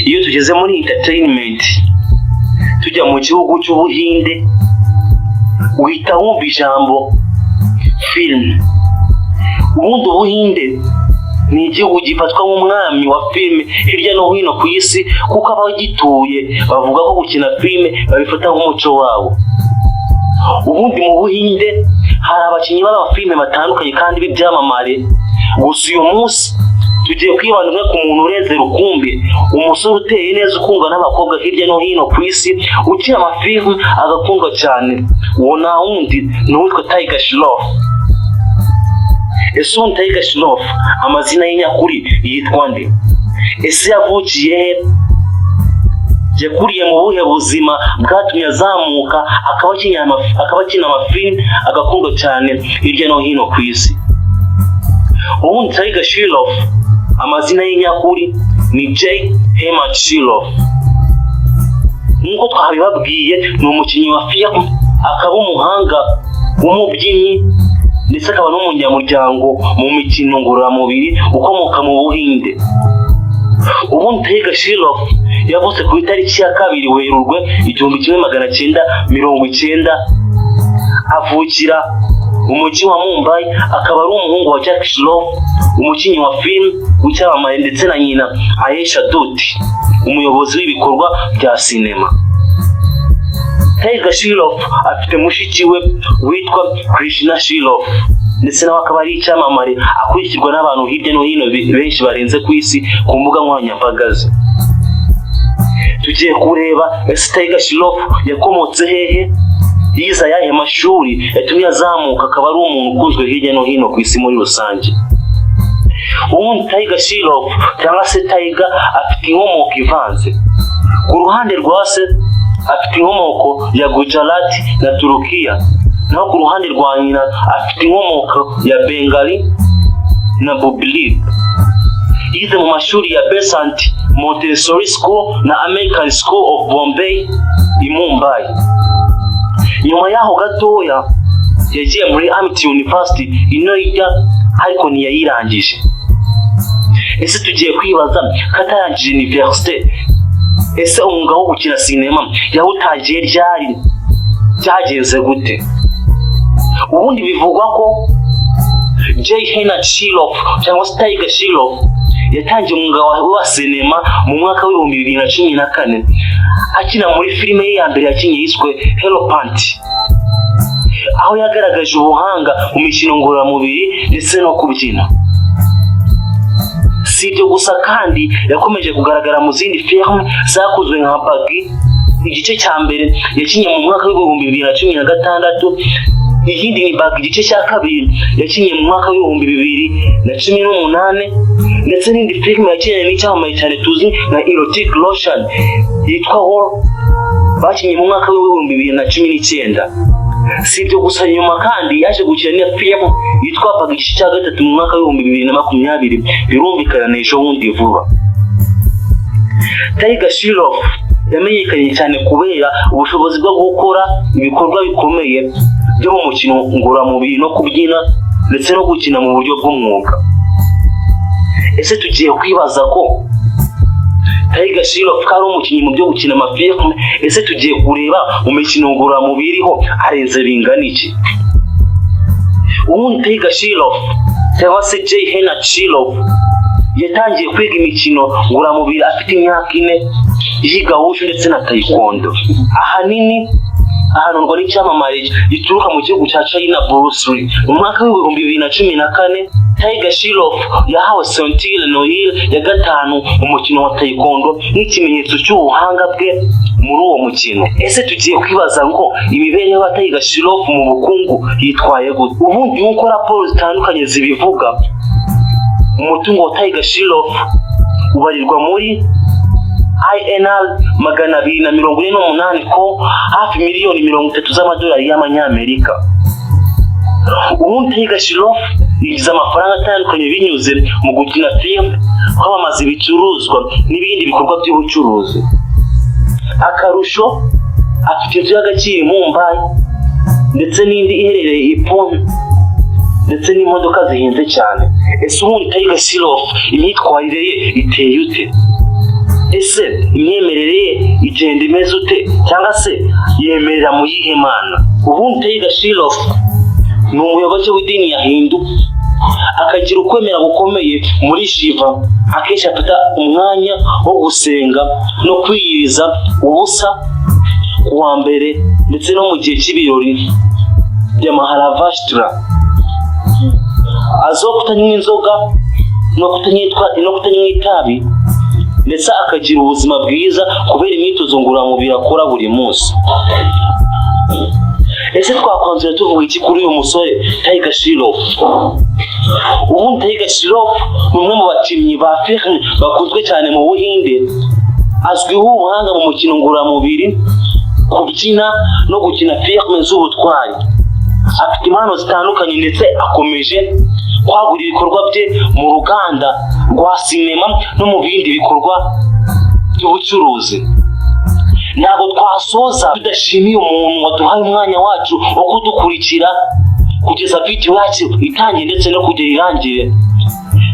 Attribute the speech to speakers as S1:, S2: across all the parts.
S1: iyo tugeze muri entertainment tujya mu gihugu cy'Ubuhinde uhita wumva ijambo film. Ubundi Ubuhinde ni igihugu gifatwa nk'umwami wa filime hirya no hino ku isi, kuko abagituye bavuga ko gukina filime babifata nk'umuco wabo. Ubundi mu Buhinde hari abakinnyi b'amafilime batandukanye kandi b'ibyamamare. Gusa uyu munsi tugiye kwibanda ku muntu ureze rukumbi, umusore uteye neza ukundwa n'abakobwa hirya no hino ku isi, ukina amafilime agakundwa cyane. Uwo nta wundi ni uwitwa Tiger Shroff. Ese uwo Tiger Shroff amazina ye nyakuri yitwa nde? Ese yavukiye he? Yakuriye mu buhe buzima bwatumye azamuka akaba akina amafilime agakundwa cyane hirya no hino ku isi? Ubundi Tiger Shroff amazina ye nyakuri ni Jay Hemant Shroff. Nk'uko twabibabwiye, ni umukinnyi wa filime, akaba umuhanga w'umubyinnyi ndetse akaba n'umunyamuryango mu mikino ngororamubiri ukomoka mu Buhinde. Ubundi Tiger Shroff yavutse ku itariki ya 2 Werurwe 1990, avukira mu mujyi wa Mumbai. Akaba ari umuhungu wa Jack Shroff, umukinnyi wa film w'icyamamare, ndetse na nyina Ayesha Dutt, umuyobozi w'ibikorwa bya sinema. Tiger Shroff afite mushiki we witwa Krishna Shroff, ndetse nawe akaba ari icyamamare akurikirwa n'abantu hirya no hino benshi barenze ku isi ku mbuga nkoranyambaga ze. Tugiye kureba ese Tiger Shroff yakomotse hehe, yize ayahe mashuri yatumye azamuka akaba ari umuntu ukunzwe hirya no hino ku isi muri rusange. Ubundi Tiger Shroff cyangwa se Tiger afite inkomoko ivanze. Ku ruhande rwa se afite inkomoko ya Gujarat na Turukiya, naho ku ruhande rwa nyina afite inkomoko ya Bengali na Bubilib. Yize mu mashuri ya Besant Montessori School na American School of Bombay i Mumbai. Nyuma yaho gatoya yagiye muri Amity University i Noida, ariko ntiyayirangije. Ese tugiye kwibaza katarangije university, ese umwuga wo gukina sinema yawutagiye ryari, byagenze gute? Ubundi bivugwa ko Jay Hemant Shroff cyangwa se Tiger Shroff yatangiye umwuga wa sinema mu mwaka wa 2014 akina muri filime ye ya mbere yakinnye yiswe Hello Panty, aho yagaragaje ubuhanga mu mikino ngororamubiri ndetse no kubyina. Si ibyo gusa kandi yakomeje kugaragara mu zindi filime zakozwe nka Bagi, igice cya mbere yakinnye mu mwaka wa 2016, iyindi ni Bagi igice cya kabiri yakinnye mu mwaka wa 2018, ndetse n'indi filime yakinnye n'icyamamare cyane tuzi nka Hrithik Roshan yitwa War, bakinnye mu mwaka wa 2019. Si ibyo gusa, nyuma kandi yaje gukina filime yitwa Bagi igice cya gatatu mu mwaka wa 2020, birumvikana n'ejo bundi vuba. Tiger Shroff yamenyekanye cyane kubera ubushobozi bwo gukora ibikorwa bikomeye byo mu mukino ngororamubiri no kubyina ndetse no gukina mu buryo bw'umwuga. Ese tugiye kwibaza ko Tiger Shroff ari umukinnyi mu byo gukina amafilime, ese tugiye kureba mu mikino ngororamubiri ho arenze bingana iki? Ubundi Tiger Shroff cyangwa se Jay Hemant Shroff yatangiye kwiga imikino ngororamubiri afite imyaka 4, yiga wushu ndetse na taekwondo. Ahanini ahanurwa n'icyamamare gituruka mu gihugu cya China Bruce Lee. Mu mwaka wa 2014 Tiger Shroff yahawe Ceinture Noire ya 5 umukino wa taekwondo nk'ikimenyetso cy'ubuhanga bwe muri uwo mukino. Ese tugiye kwibaza ngo imibereho ya Tiger Shroff mu bukungu yitwaye gute? Ubundi nk'uko raporo zitandukanye zibivuga, umutungo wa Tiger Shroff ubarirwa muri INR 248 ko hafi miliyoni 30 z'amadolari y'amanyamerika. Ubundi Tiger Shroff yinjiza amafaranga atandukanye binyuze mu gukina filime, kwamamaza ibicuruzwa n'ibindi bikorwa by'ubucuruzi. Akarusho afite inzu y'agaciro i Mumbai ndetse n'indi iherereye i Pune, ndetse n'imodoka zihenze cyane. Ese ubundi Tiger Shroff imyitwarire ye iteye ute? ese imyemerere igenda imeze ute cyangwa se yemerera mu yihe mana? Ubundi Tiger Shroff ni umuyoboke w'idini ya Hindu, akagira ukwemera gukomeye muri Shiva. Akenshi afata umwanya wo gusenga no kwiyiriza ubusa kuwa mbere ndetse no mu gihe cy'ibirori bya Maharavashtra. Azo kutanywa inzoga no kutanywa itabi, ndetse akagira ubuzima bwiza kubera imyitozo ngororamubiri akora buri munsi. Ese twakwanzura tuvuga iki kuri uyu musore Tiger Shroff? Ubundi Tiger Shroff ni umwe mu bakinnyi ba film bakunzwe cyane mu Buhinde. Azwiho ubuhanga mu mukino ngororamubiri, kubyina no gukina filime z'ubutwari. Afite impano zitandukanye ndetse akomeje kwagura ibikorwa bye mu ruganda rwa sinema no mu bindi bikorwa by'ubucuruzi. Ntabwo twasoza tudashimiye umuntu waduhaye umwanya wacu wo kudukurikira kugeza video yacu itangiye ndetse no kugera irangire.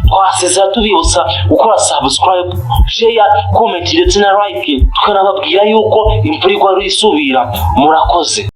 S1: Twasezera tubibutsa gukora subscribe, share, comment ndetse na like, tukanababwira yuko imvura igwa isubira. Murakoze.